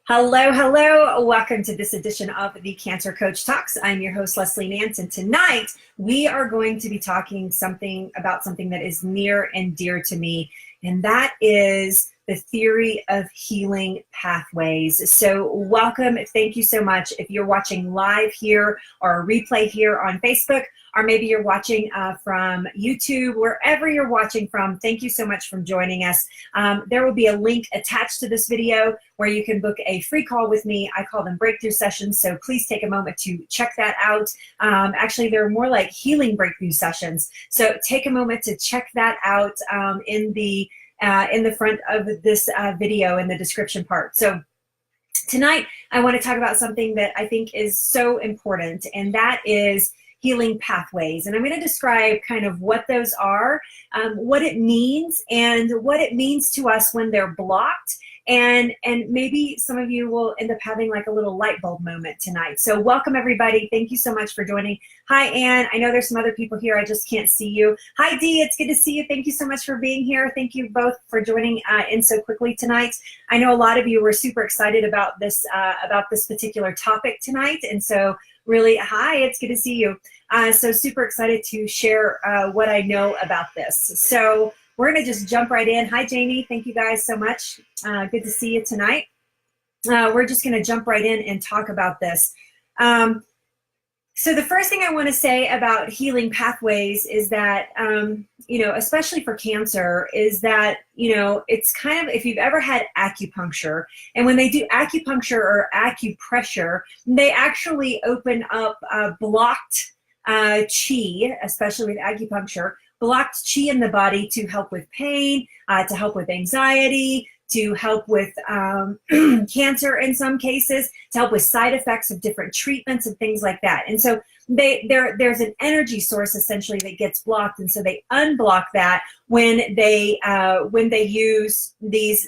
Hello, hello. Welcome to this edition of the Cancer Coach Talks. I'm your host, Leslie Nance, and tonight we are going to be talking about something that is near and dear to me, and that is the theory of healing pathways. So welcome. Thank you so much. If you're watching live here or a replay here on Facebook, or maybe you're watching from YouTube, wherever you're watching from, thank you so much for joining us. There will be a link attached to this video where you can book a free call with me. I call them breakthrough sessions, so please take a moment to check that out. Actually, they're more like healing breakthrough sessions. So take a moment to check that out in the front of this video in the description part. So tonight, I want to talk about something that I think is so important, and that is healing pathways. And I'm going to describe kind of what those are, what it means, and what it means to us when they're blocked. And maybe some of you will end up having like a little light bulb moment tonight. So welcome everybody. Thank you so much for joining. Hi, Ann. I know there's some other people here. I just can't see you. Hi, Dee. It's good to see you. Thank you so much for being here. Thank you both for joining in so quickly tonight. I know a lot of you were super excited about this particular topic tonight. And so really, hi, it's good to see you. So super excited to share what I know about this. So we're going to just jump right in. Hi, Jamie. Thank you guys so much. Good to see you tonight. We're just going to jump right in and talk about this. So the first thing I want to say about healing pathways is that, especially for cancer, is that, it's kind of, if you've ever had acupuncture, and when they do acupuncture or acupressure, they actually open up blocked chi, especially with acupuncture, blocked chi in the body to help with pain, to help with anxiety, to help with cancer in some cases, to help with side effects of different treatments and things like that. And so there's an energy source essentially that gets blocked, and so they unblock that when they use these.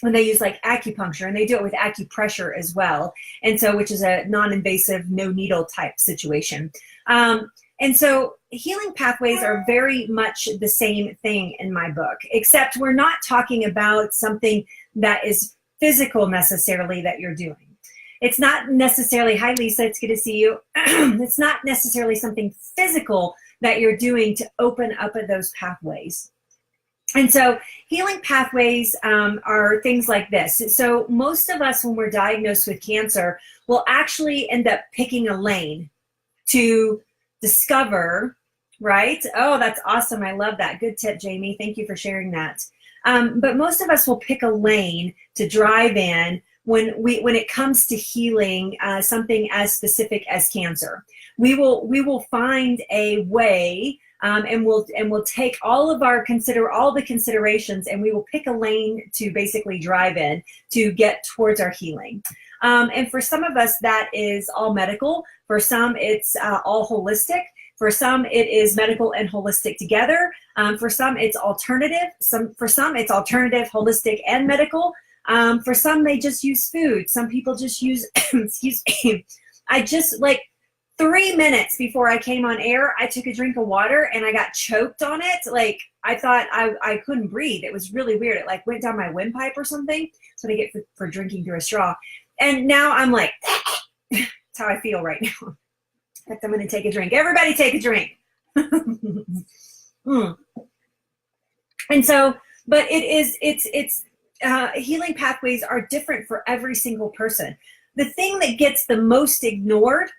When they use like acupuncture, and they do it with acupressure as well, and so which is a non-invasive, no needle type situation. And so healing pathways are very much the same thing in my book, except we're not talking about something that is physical necessarily that you're doing. It's not necessarily, hi Lisa, it's good to see you. It's not necessarily something physical that you're doing to open up those pathways. And so healing pathways are things like this. So most of us, when we're diagnosed with cancer, will actually end up picking a lane to discover, right? Oh, that's awesome. I love that. Good tip, Jamie. Thank you for sharing that. But most of us will pick a lane to drive in when it comes to healing something as specific as cancer. We will find a way, and we'll take all the considerations, and we will pick a lane to basically drive in to get towards our healing. And for some of us, that is all medical. For some, it's all holistic. For some, it is medical and holistic together. For some, it's alternative. For some, it's alternative, holistic, and medical. For some, they just use food. Some people just use, excuse me, I just, like 3 minutes before I came on air, I took a drink of water and I got choked on it. Like, I thought I couldn't breathe. It was really weird. It like went down my windpipe or something. That's what I get for drinking through a straw. And now I'm like, that's how I feel right now. In fact, I'm going to take a drink. Everybody take a drink. And so, but it's healing pathways are different for every single person. The thing that gets the most ignored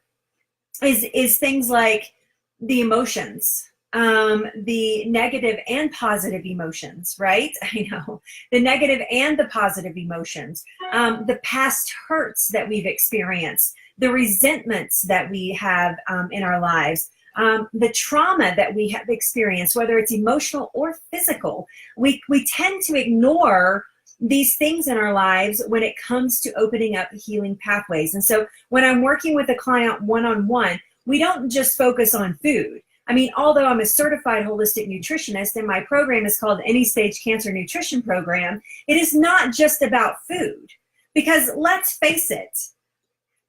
is things like the emotions, the negative and positive emotions, right? I know, the negative and the positive emotions, the past hurts that we've experienced, the resentments that we have in our lives, the trauma that we have experienced, whether it's emotional or physical. We tend to ignore these things in our lives when it comes to opening up healing pathways. And so when I'm working with a client one-on-one, we don't just focus on food. I mean, although I'm a certified holistic nutritionist and my program is called Any Stage Cancer Nutrition Program, it is not just about food. Because let's face it,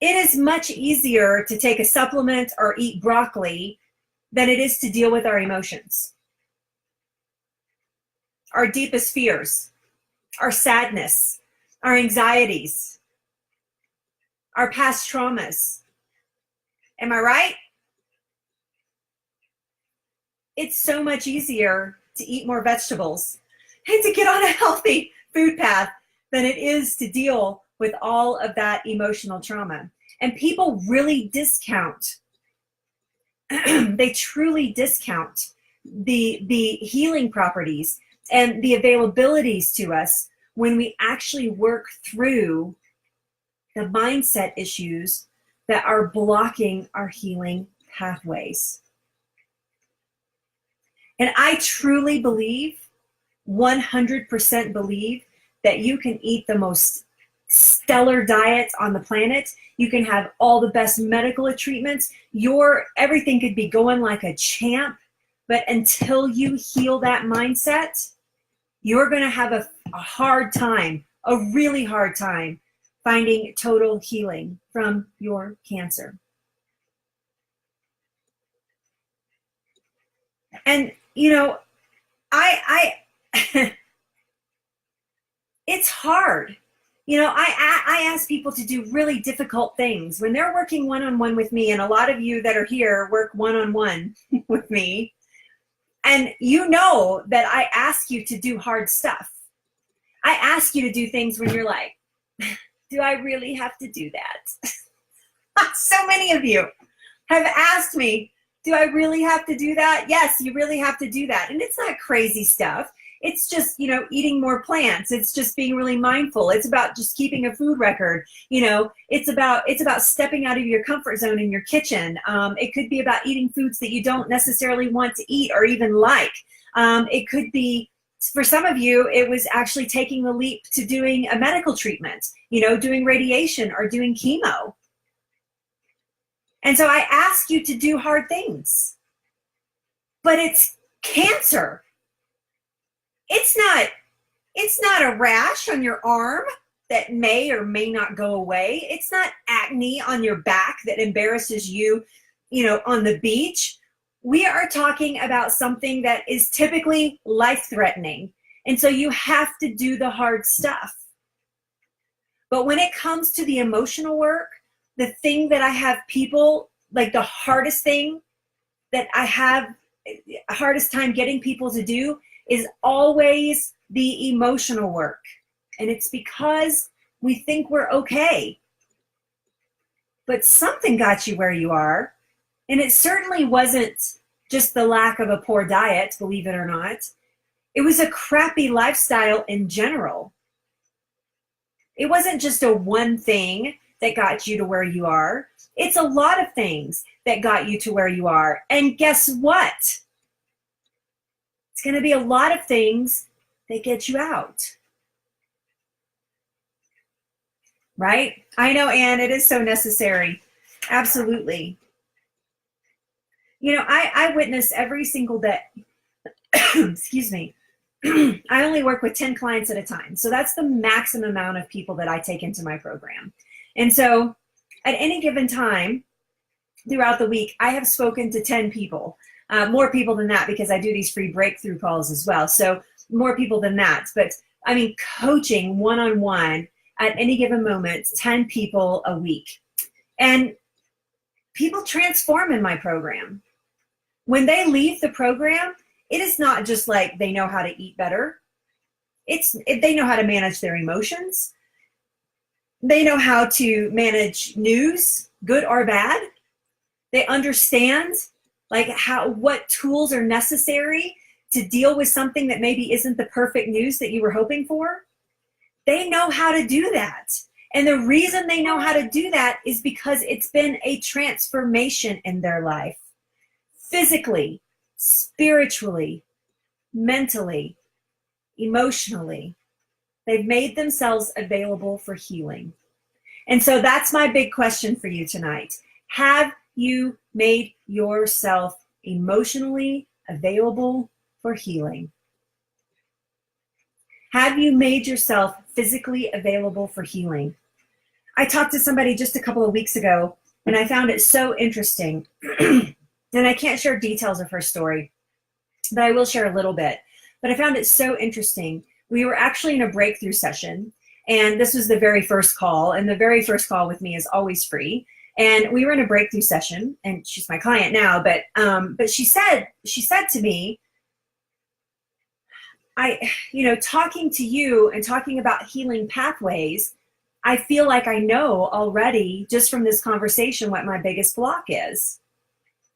it is much easier to take a supplement or eat broccoli than it is to deal with our emotions, our deepest fears, our sadness, our anxieties, our past traumas. Am I right? It's so much easier to eat more vegetables and to get on a healthy food path than it is to deal with all of that emotional trauma. And people really discount, they truly discount the healing properties and the availabilities to us when we actually work through the mindset issues that are blocking our healing pathways. And I truly believe, 100% believe, that you can eat the most stellar diet on the planet. You can have all the best medical treatments. Everything could be going like a champ. But until you heal that mindset, you're going to have a hard time, a really hard time, finding total healing from your cancer. And, I it's hard. I ask people to do really difficult things when they're working one-on-one with me, and a lot of you that are here work one-on-one with me. And you know that I ask you to do hard stuff. I ask you to do things when you're like, do I really have to do that? So many of you have asked me, do I really have to do that? Yes, you really have to do that. And it's not crazy stuff. It's just, eating more plants. It's just being really mindful. It's about just keeping a food record. It's about stepping out of your comfort zone in your kitchen. It could be about eating foods that you don't necessarily want to eat or even like. It could be, for some of you, it was actually taking the leap to doing a medical treatment, doing radiation or doing chemo. And so I ask you to do hard things. But it's cancer. It's not a rash on your arm that may or may not go away. It's not acne on your back that embarrasses you, on the beach. We are talking about something that is typically life-threatening. And so you have to do the hard stuff. But when it comes to the emotional work, the thing that I have people, like the hardest thing that I have, hardest time getting people to do is always the emotional work. And it's because we think we're okay. But something got you where you are. And it certainly wasn't just the lack of a poor diet, believe it or not. It was a crappy lifestyle in general. It wasn't just a one thing that got you to where you are. It's a lot of things that got you to where you are. And guess what? It's going to be a lot of things that get you out. Right? I know, Anne, it is so necessary. Absolutely. I witness every single day. Excuse me. I only work with 10 clients at a time. So that's the maximum amount of people that I take into my program. And so at any given time throughout the week, I have spoken to 10 people, more people than that because I do these free breakthrough calls as well. So more people than that. But I mean, coaching one-on-one at any given moment, 10 people a week. And people transform in my program. When they leave the program, it is not just like they know how to eat better. They know how to manage their emotions. They know how to manage news, good or bad. They understand what tools are necessary to deal with something that maybe isn't the perfect news that you were hoping for. They know how to do that. And the reason they know how to do that is because it's been a transformation in their life. Physically, spiritually, mentally, emotionally. They've made themselves available for healing. And so that's my big question for you tonight. Have you made yourself emotionally available for healing? Have you made yourself physically available for healing? I talked to somebody just a couple of weeks ago, and I found it so interesting. And I can't share details of her story, but I will share a little bit. But I found it so interesting. We were actually in a breakthrough session, And this was the very first call. And the very first call with me is always free. And we were in a breakthrough session, and she's my client now. But she said to me, talking to you and talking about healing pathways, I feel like I know already just from this conversation what my biggest block is.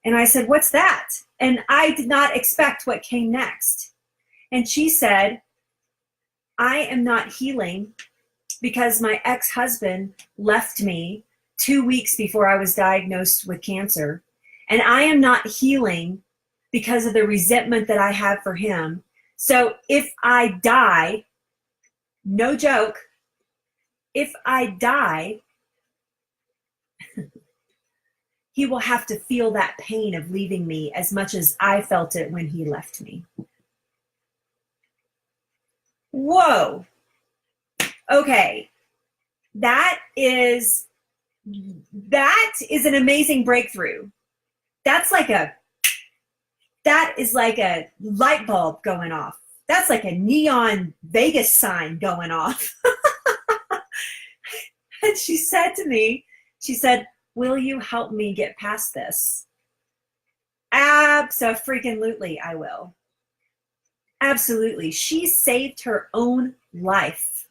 And I said, what's that? And I did not expect what came next. And she said, I am not healing because my ex-husband left me 2 weeks before I was diagnosed with cancer. And I am not healing because of the resentment that I have for him. So if I die, no joke, if I die, he will have to feel that pain of leaving me as much as I felt it when he left me. Whoa. Okay. That is an amazing breakthrough. That is like a light bulb going off. That's like a neon Vegas sign going off. And she said to me, will you help me get past this? Abso-freaking-lutely, I will. Absolutely. She saved her own life.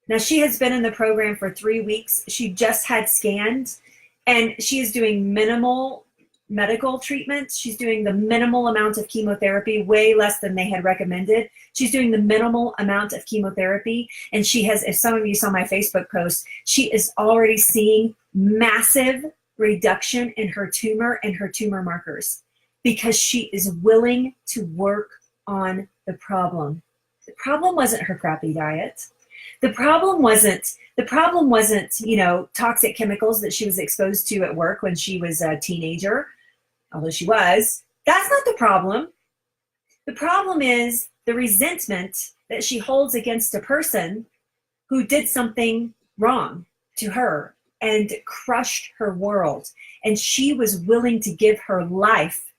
Now, she has been in the program for 3 weeks. She just had scans, and she is doing minimal medical treatment. She's doing the minimal amount of chemotherapy, way less than they had recommended. She's doing the minimal amount of chemotherapy. And she has, if some of you saw my Facebook post, she is already seeing massive reduction in her tumor and her tumor markers because she is willing to work on the problem. The problem wasn't her crappy diet. The problem wasn't, toxic chemicals that she was exposed to at work when she was a teenager, although she was. That's not the problem. The problem is the resentment that she holds against a person who did something wrong to her and crushed her world. And she was willing to give her life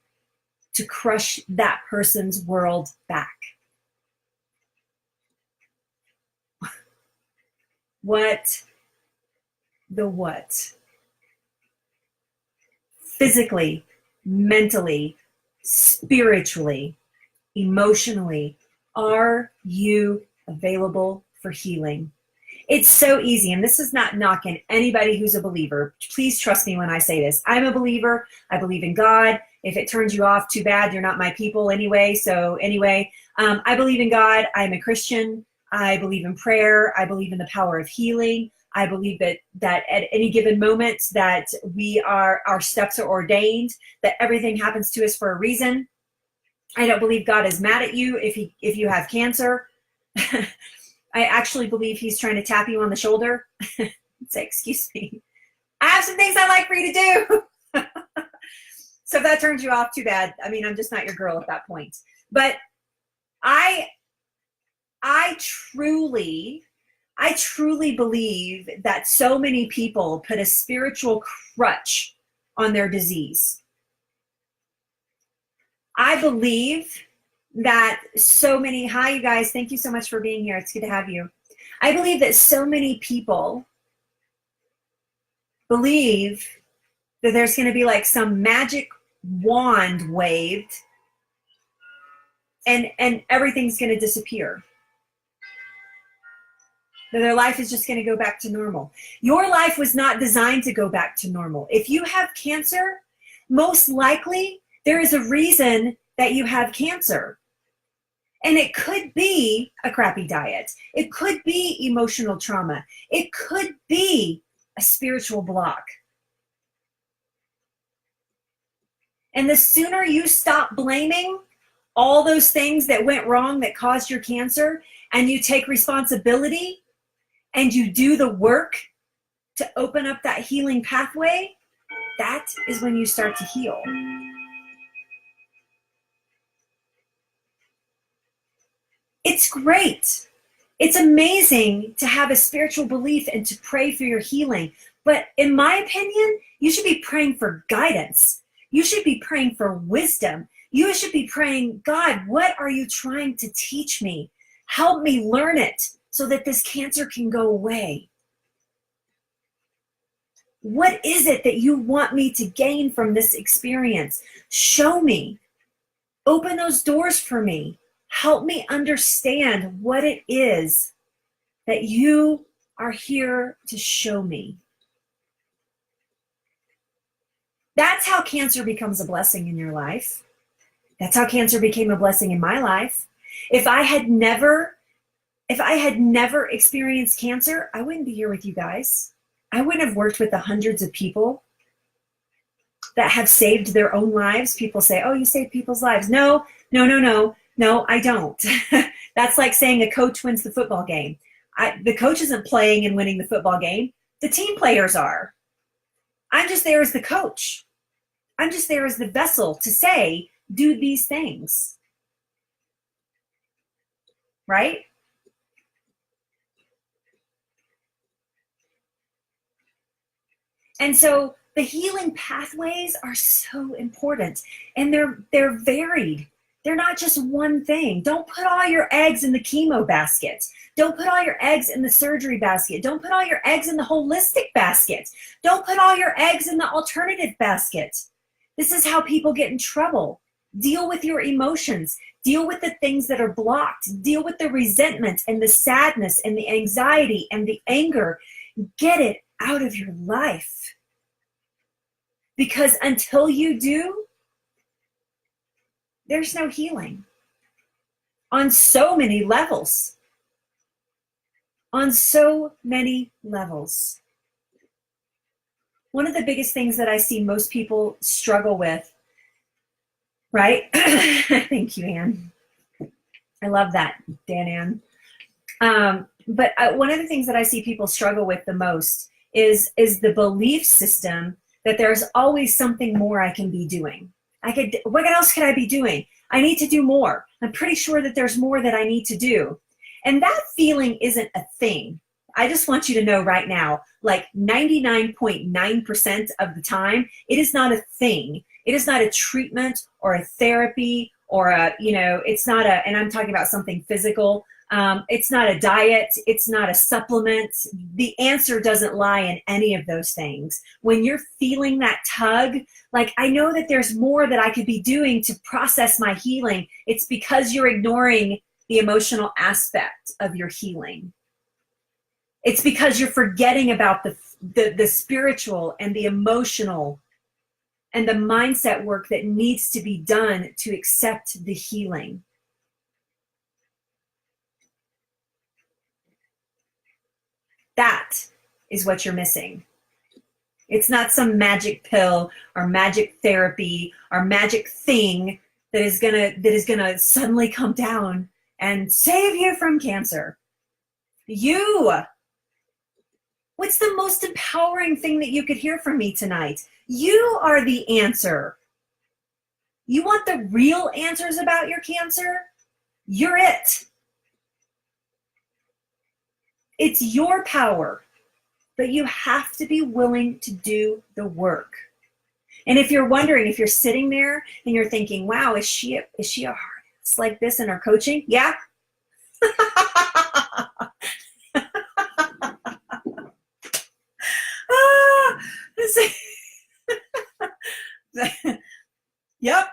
to crush that person's world back. What? Physically, mentally, spiritually, emotionally, are you available for healing? It's so easy, and this is not knocking anybody who's a believer. Please trust me when I say this. I'm a believer. I believe in God. If it turns you off, too bad. You're not my people anyway. So anyway, I believe in God. I'm a Christian. I believe in prayer. I believe in the power of healing. I believe that at any given moment that our steps are ordained, that everything happens to us for a reason. I don't believe God is mad at you if you have cancer. I actually believe he's trying to tap you on the shoulder. Say, excuse me, I have some things I'd like for you to do. So if that turns you off, too bad. I mean, I'm just not your girl at that point. But I truly believe that so many people put a spiritual crutch on their disease. I believe that so many, hi you guys, thank you so much for being here. It's good to have you. I believe that so many people believe that there's going to be like some magic wand waved and everything's going to disappear. That their life is just going to go back to normal. Your life was not designed to go back to normal. If you have cancer, most likely there is a reason that you have cancer. And it could be a crappy diet. It could be emotional trauma. It could be a spiritual block. And the sooner you stop blaming all those things that went wrong that caused your cancer, and you take responsibility and you do the work to open up that healing pathway, that is when you start to heal. It's great. It's amazing to have a spiritual belief and to pray for your healing. But in my opinion, you should be praying for guidance. You should be praying for wisdom. You should be praying, God, what are you trying to teach me? Help me learn it so that this cancer can go away. What is it that you want me to gain from this experience? Show me. Open those doors for me. Help me understand what it is that you are here to show me. That's how cancer becomes a blessing in your life. That's how cancer became a blessing in my life. If I had never experienced cancer, I wouldn't be here with you guys. I wouldn't have worked with the hundreds of people that have saved their own lives. People say, oh, you save people's lives. No, I don't. That's like saying a coach wins the football game. The coach isn't playing and winning the football game. The team players are. I'm just there as the coach. I'm just there as the vessel to say, do these things. Right? And so the healing pathways are so important, and they're varied. They're not just one thing. Don't put all your eggs in the chemo basket. Don't put all your eggs in the surgery basket. Don't put all your eggs in the holistic basket. Don't put all your eggs in the alternative basket. This is how people get in trouble. Deal with your emotions. Deal with the things that are blocked. Deal with the resentment and the sadness and the anxiety and the anger. Get it out of your life. Because until you do, there's no healing on so many levels. On so many levels. One of the biggest things that I see most people struggle with, right? Thank you, Anne. I love that, Dan Ann. But one of the things that I see people struggle with the most is the belief system that there's always something more I can be doing. What else could I be doing? I need to do more. I'm pretty sure that there's more that I need to do. And that feeling isn't a thing. I just want you to know right now, like 99.9% of the time, it is not a thing. It is not a treatment or a therapy or it's not and I'm talking about something physical. It's not a diet. It's not a supplement. The answer doesn't lie in any of those things. When you're feeling that tug, like I know that there's more that I could be doing to process my healing. It's because you're ignoring the emotional aspect of your healing. It's because you're forgetting about the spiritual and the emotional and the mindset work that needs to be done to accept the healing. That is what you're missing. It's not some magic pill or magic therapy or magic thing that is gonna suddenly come down and save you from cancer. What's the most empowering thing that you could hear from me tonight? You are the answer. You want the real answers about your cancer? You're it. It's your power, but you have to be willing to do the work. And if you're wondering, if you're sitting there and you're thinking, wow, is she a hard ass like this in her coaching? Yeah. Yep.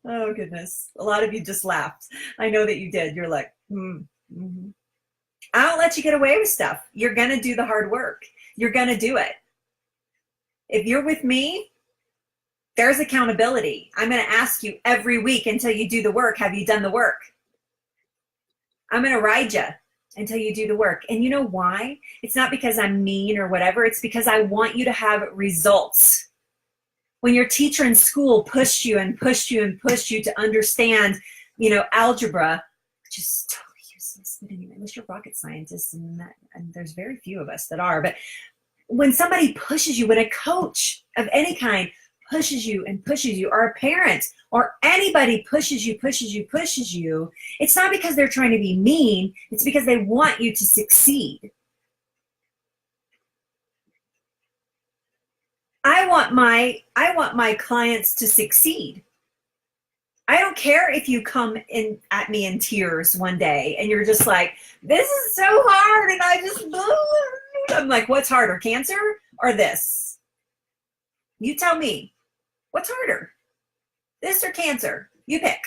Oh, goodness. A lot of you just laughed. I know that you did. You're like, mm-hmm. I don't let you get away with stuff. You're going to do the hard work. You're going to do it. If you're with me, there's accountability. I'm going to ask you every week until you do the work. Have you done the work? I'm going to ride you until you do the work. And you know why? It's not because I'm mean or whatever. It's because I want you to have results. When your teacher in school pushed you and pushed you and pushed you to understand, algebra, which is totally useless. But anyway, unless you're rocket scientists, and there's very few of us that are. But when somebody pushes you, when a coach of any kind pushes you and pushes you, or a parent or anybody pushes you, it's not because they're trying to be mean. It's because they want you to succeed. I want my clients to succeed. I don't care if you come in at me in tears one day and you're just like, this is so hard and I just, I'm like, what's harder, cancer or this? You tell me, what's harder, this or cancer? You pick.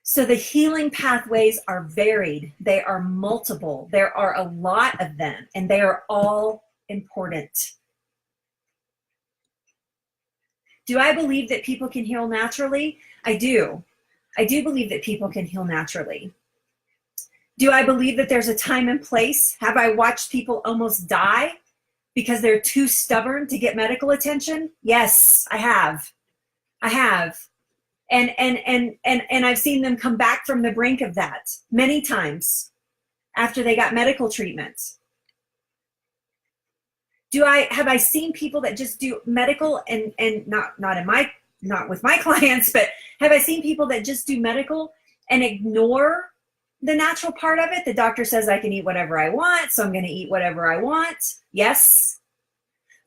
So the healing pathways are varied. They are multiple. There are a lot of them, and they are all important. Do I believe that people can heal naturally? I do. I do believe that people can heal naturally. Do I believe that there's a time and place? Have I watched people almost die because they're too stubborn to get medical attention? Yes, I have. I have. And I've seen them come back from the brink of that many times after they got medical treatment. Have I seen people that just do medical and not with my clients, but have I seen people that just do medical and ignore the natural part of it? The doctor says I can eat whatever I want, so I'm going to eat whatever I want. Yes.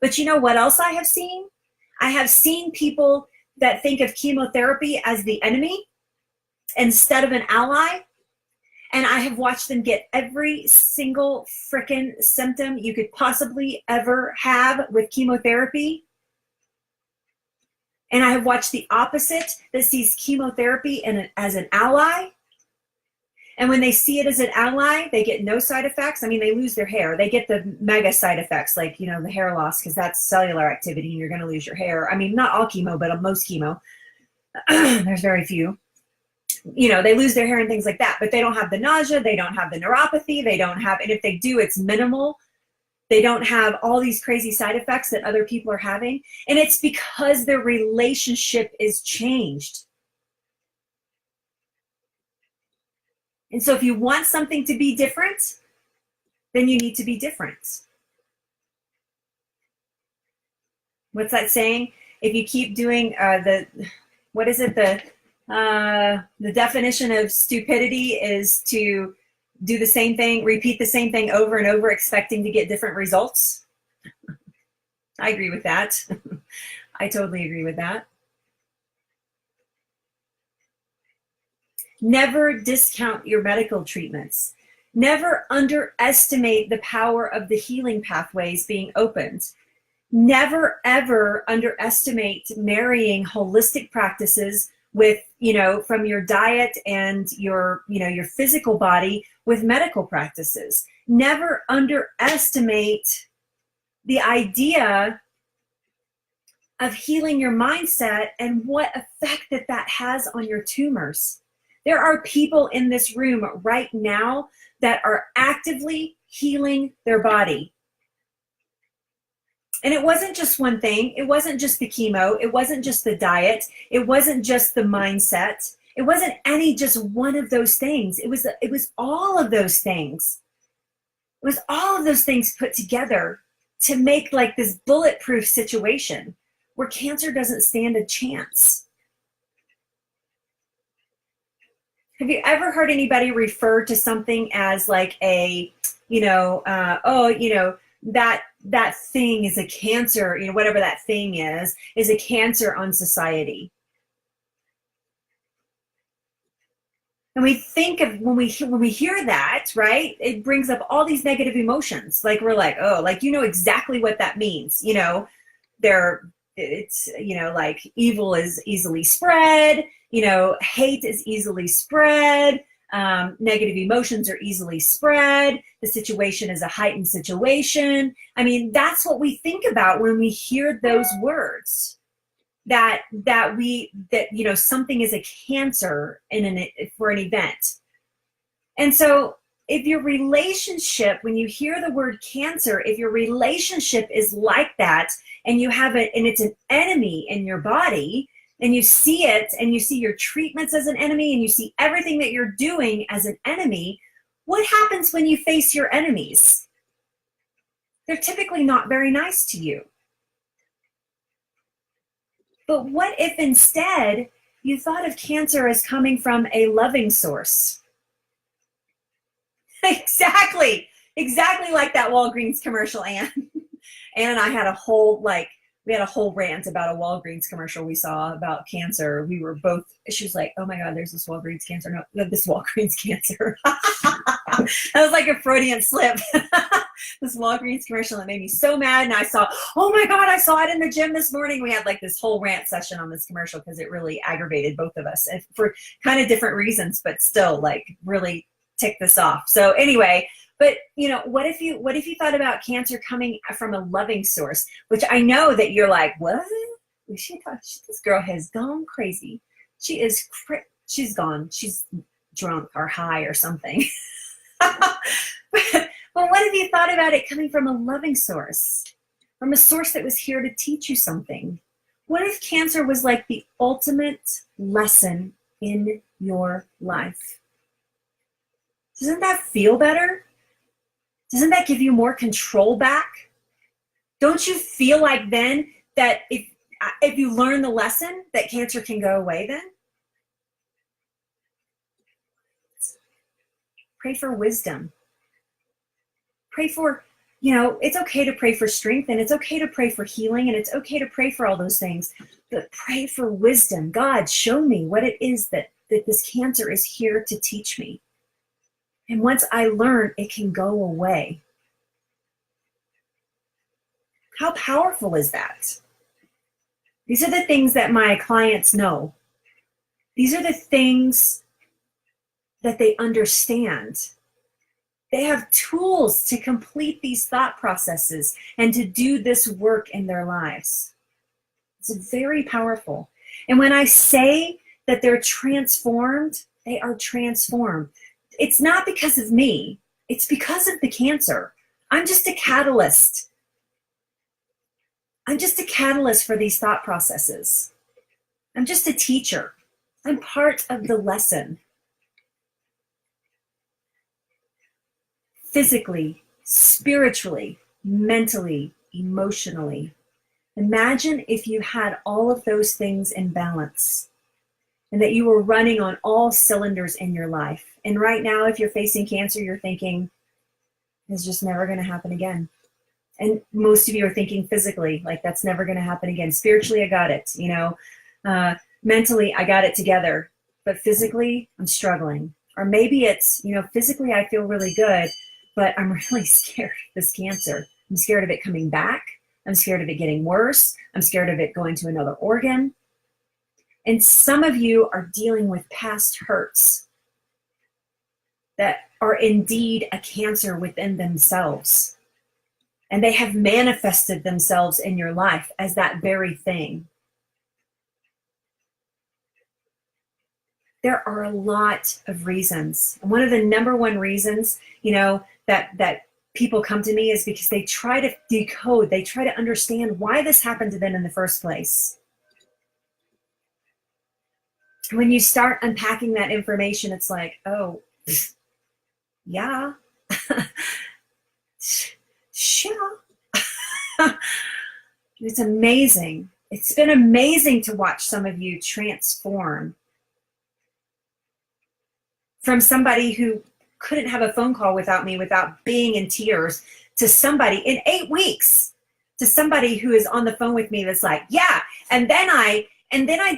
But you know what else I have seen? I have seen people that think of chemotherapy as the enemy instead of an ally. And I have watched them get every single frickin' symptom you could possibly ever have with chemotherapy. And I have watched the opposite that sees chemotherapy as an ally. And when they see it as an ally, they get no side effects. I mean, they lose their hair. They get the mega side effects, like, you know, the hair loss, because that's cellular activity and you're going to lose your hair. I mean, not all chemo, but most chemo. There's very few. You know, they lose their hair and things like that, but they don't have the nausea. They don't have the neuropathy. They don't have, and if they do, it's minimal. They don't have all these crazy side effects that other people are having. And it's because their relationship is changed. And so if you want something to be different, then you need to be different. What's that saying? If you keep doing what is it? The definition of stupidity is to do the same thing, repeat the same thing over and over, expecting to get different results. I agree with that. I totally agree with that. Never discount your medical treatments. Never underestimate the power of the healing pathways being opened. Never, ever underestimate marrying holistic practices with, you know, from your diet and your, you know, your physical body with medical practices. Never underestimate the idea of healing your mindset and what effect that has on your tumors. There are people in this room right now that are actively healing their body. And it wasn't just one thing. It wasn't just the chemo. It wasn't just the diet. It wasn't just the mindset. It wasn't just one of those things. It was all of those things. It was all of those things put together to make like this bulletproof situation where cancer doesn't stand a chance. Have you ever heard anybody refer to something as like a, you know, that thing is a cancer, you know, whatever that thing is a cancer on society? And we think of when we hear that, right, it brings up all these negative emotions. Like we're like, oh, like, you know exactly what that means. You know, it's, you know, like evil is easily spread, you know, hate is easily spread, negative emotions are easily spread, the situation is a heightened situation. I mean, that's what we think about when we hear those words, that you know, something is a cancer for an event. And so if your relationship, when you hear the word cancer, if your relationship is like that, and you have it, and it's an enemy in your body, and you see it, and you see your treatments as an enemy, and you see everything that you're doing as an enemy, what happens when you face your enemies? They're typically not very nice to you. But what if instead you thought of cancer as coming from a loving source? Exactly like that Walgreens commercial, Anne. Anne and I had a whole like we had a whole rant about a Walgreens commercial we saw about cancer. We were both, she was like, oh my God, there's this Walgreens cancer. No, this Walgreens cancer. That was like a Freudian slip. This Walgreens commercial that made me so mad. And I saw, oh my God, I saw it in the gym this morning. We had like this whole rant session on this commercial because it really aggravated both of us, and for kind of different reasons, but still like really ticked this off. So anyway, but you know, what if you thought about cancer coming from a loving source, which I know that you're like, what? This girl has gone crazy. She's gone. She's drunk or high or something. But what if you thought about it coming from a loving source, from a source that was here to teach you something? What if cancer was like the ultimate lesson in your life? Doesn't that feel better? Doesn't that give you more control back? Don't you feel like then that if you learn the lesson, that cancer can go away then? Pray for wisdom. Pray for, you know, it's okay to pray for strength, and it's okay to pray for healing, and it's okay to pray for all those things, but pray for wisdom. God, show me what it is that this cancer is here to teach me. And once I learn, it can go away. How powerful is that? These are the things that my clients know. These are the things that they understand. They have tools to complete these thought processes and to do this work in their lives. It's very powerful. And when I say that they're transformed, they are transformed. It's not because of me. It's because of the cancer. I'm just a catalyst. I'm just a catalyst for these thought processes. I'm just a teacher. I'm part of the lesson. Physically, spiritually, mentally, emotionally. Imagine if you had all of those things in balance and that you were running on all cylinders in your life. And right now, if you're facing cancer, you're thinking, it's just never going to happen again. And most of you are thinking physically, like that's never going to happen again. Spiritually, I got it, you know. Mentally, I got it together. But physically, I'm struggling. Or maybe it's, you know, physically I feel really good, but I'm really scared of this cancer. I'm scared of it coming back. I'm scared of it getting worse. I'm scared of it going to another organ. And some of you are dealing with past hurts that are indeed a cancer within themselves. And they have manifested themselves in your life as that very thing. There are a lot of reasons. And one of the number one reasons, you know, that people come to me is because they try to decode, they try to understand why this happened to them in the first place. When you start unpacking that information, it's like, oh, yeah, sure. It's amazing. It's been amazing to watch some of you transform from somebody who couldn't have a phone call without me, without being in tears, to somebody in 8 weeks, to somebody who is on the phone with me that's like, yeah, and then I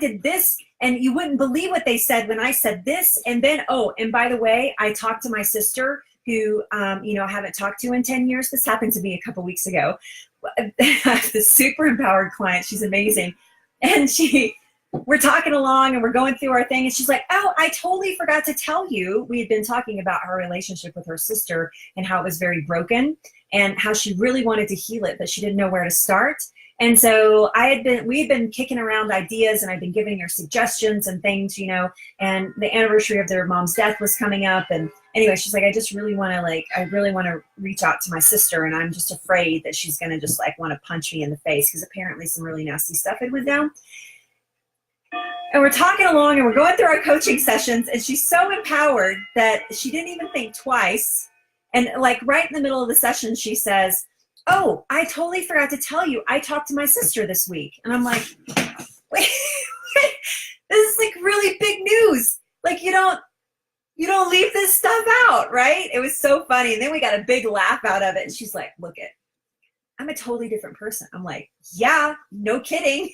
did this, and you wouldn't believe what they said when I said this, and then, oh, and by the way, I talked to my sister who, you know, I haven't talked to in 10 years. This happened to me a couple weeks ago. The super empowered client, she's amazing. And we're talking along and we're going through our thing, and she's like, oh, I totally forgot to tell you. We had been talking about her relationship with her sister and how it was very broken and how she really wanted to heal it, but she didn't know where to start. And so we had been kicking around ideas, and I'd been giving her suggestions and things, you know, and the anniversary of their mom's death was coming up. And anyway, she's like, I really want to reach out to my sister, and I'm just afraid that she's going to just like want to punch me in the face, because apparently some really nasty stuff had went down. And we're talking along and we're going through our coaching sessions, and she's so empowered that she didn't even think twice. And like right in the middle of the session, she says, oh, I totally forgot to tell you, I talked to my sister this week. And I'm like, wait, this is like really big news. Like you don't leave this stuff out, right? It was so funny. And then we got a big laugh out of it. And she's like, look it, I'm a totally different person. I'm like, yeah, no kidding.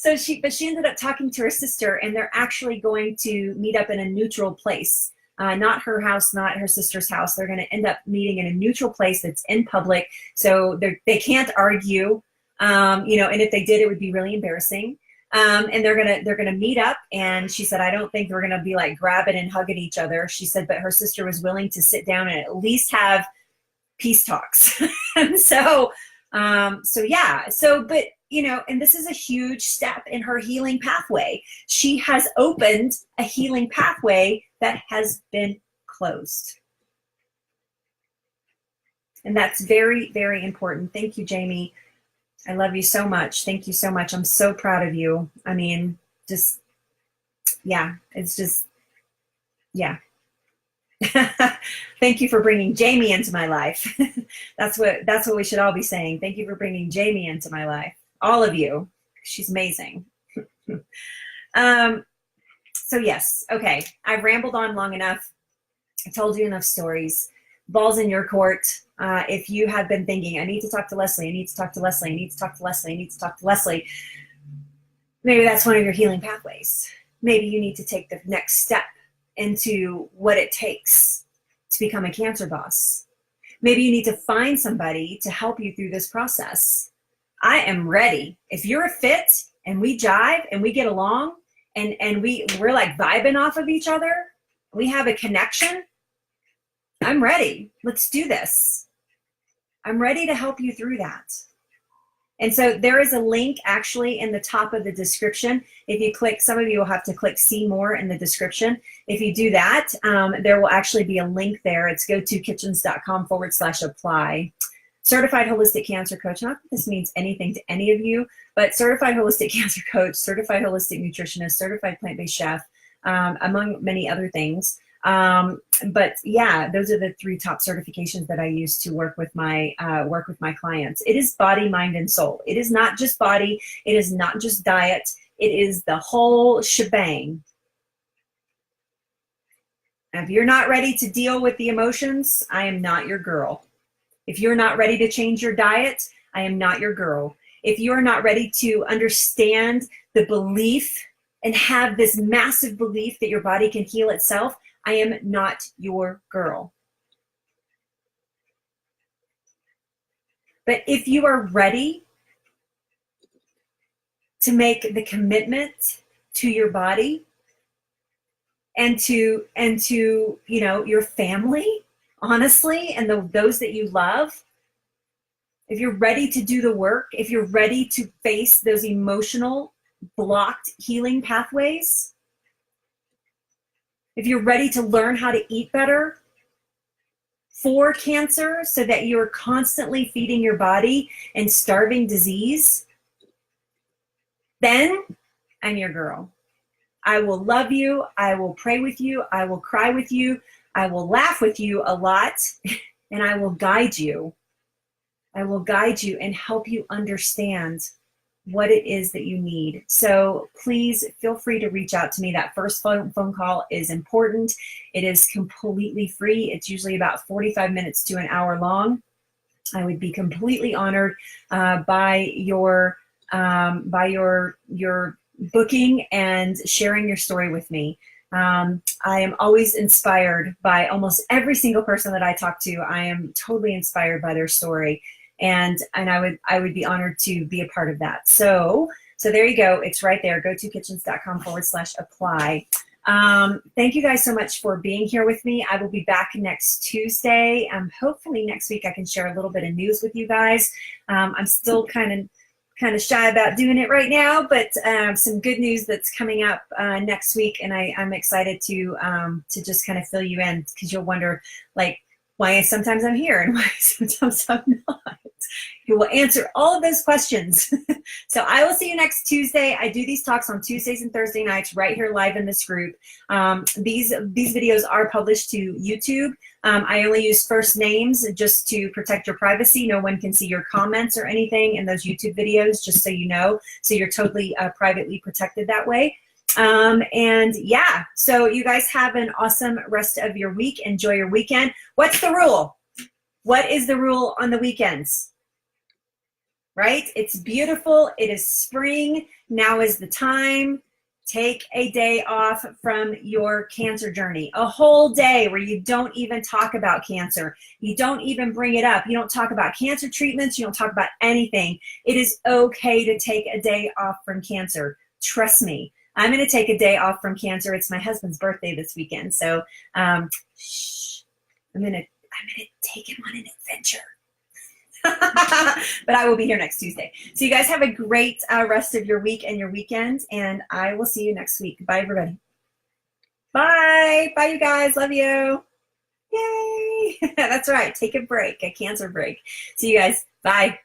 But she ended up talking to her sister, and they're actually going to meet up in a neutral place. Not her house, not her sister's house. They're going to end up meeting in a neutral place that's in public. So they can't argue, and if they did, it would be really embarrassing. And they're gonna meet up. And she said, I don't think we're going to be like grabbing and hugging each other. She said, but her sister was willing to sit down and at least have peace talks. And but and this is a huge step in her healing pathway. She has opened a healing pathway that has been closed. And that's very, very important. Thank you, Jamie. I love you so much. Thank you so much. I'm so proud of you. I mean, it's just, yeah. Thank you for bringing Jamie into my life. That's what we should all be saying. Thank you for bringing Jamie into my life. All of you. She's amazing. So yes. Okay. I've rambled on long enough. I told you enough stories. Ball's in your court. If you have been thinking, I need to talk to Leslie, I need to talk to Leslie, I need to talk to Leslie, I need to talk to Leslie, maybe that's one of your healing pathways. Maybe you need to take the next step into what it takes to become a cancer boss. Maybe you need to find somebody to help you through this process. I am ready. If you're a fit and we jive and we get along and we're like vibing off of each other, we have a connection, I'm ready. Let's do this. I'm ready to help you through that. And so there is a link actually in the top of the description. If you click, some of you will have to click see more in the description. If you do that, there will actually be a link there. It's gotokitchens.com/apply. Certified Holistic Cancer Coach. Not that this means anything to any of you, but Certified Holistic Cancer Coach, Certified Holistic Nutritionist, Certified Plant-Based Chef, among many other things. But yeah, those are the 3 top certifications that I use to work with my clients. It is body, mind, and soul. It is not just body. It is not just diet. It is the whole shebang. Now, if you're not ready to deal with the emotions, I am not your girl. If you're not ready to change your diet, I am not your girl. If you're not ready to understand the belief and have this massive belief that your body can heal itself, I am not your girl. But if you are ready to make the commitment to your body and to your family, honestly, and those that you love, if you're ready to do the work, if you're ready to face those emotional blocked healing pathways, if you're ready to learn how to eat better for cancer so that you're constantly feeding your body and starving disease, then I'm your girl. I will love you. I will pray with you. I will cry with you. I will laugh with you a lot, and I will guide you. I will guide you and help you understand what it is that you need. So please feel free to reach out to me. That first phone call is important. It is completely free. It's usually about 45 minutes to an hour long. I would be completely honored by your booking and sharing your story with me. I am always inspired by almost every single person that I talk to. I am totally inspired by their story. And I would be honored to be a part of that. So there you go. It's right there. gotokitchens.com/apply. Thank you guys so much for being here with me. I will be back next Tuesday. Hopefully next week I can share a little bit of news with you guys. I'm still kind of shy about doing it right now, but some good news that's coming up next week, and I'm excited to just kind of fill you in, because you'll wonder like why sometimes I'm here and why sometimes I'm not. You will answer all of those questions. So I will see you next Tuesday. I do these talks on Tuesdays and Thursday nights right here live in this group. These videos are published to YouTube. I only use first names just to protect your privacy. No one can see your comments or anything in those YouTube videos, just so you know. So you're totally privately protected that way. And yeah, so you guys have an awesome rest of your week. Enjoy your weekend. What's the rule? What is the rule on the weekends? Right? It's beautiful. It is spring. Now is the time. Take a day off from your cancer journey, a whole day where you don't even talk about cancer. You don't even bring it up. You don't talk about cancer treatments. You don't talk about anything. It is okay to take a day off from cancer. Trust me. I'm going to take a day off from cancer. It's my husband's birthday this weekend. So I'm going to take him on an adventure. But I will be here next Tuesday. So you guys have a great rest of your week and your weekend, and I will see you next week. Bye, everybody. Bye. Bye, you guys. Love you. Yay. That's right. Take a break, a cancer break. See you guys. Bye.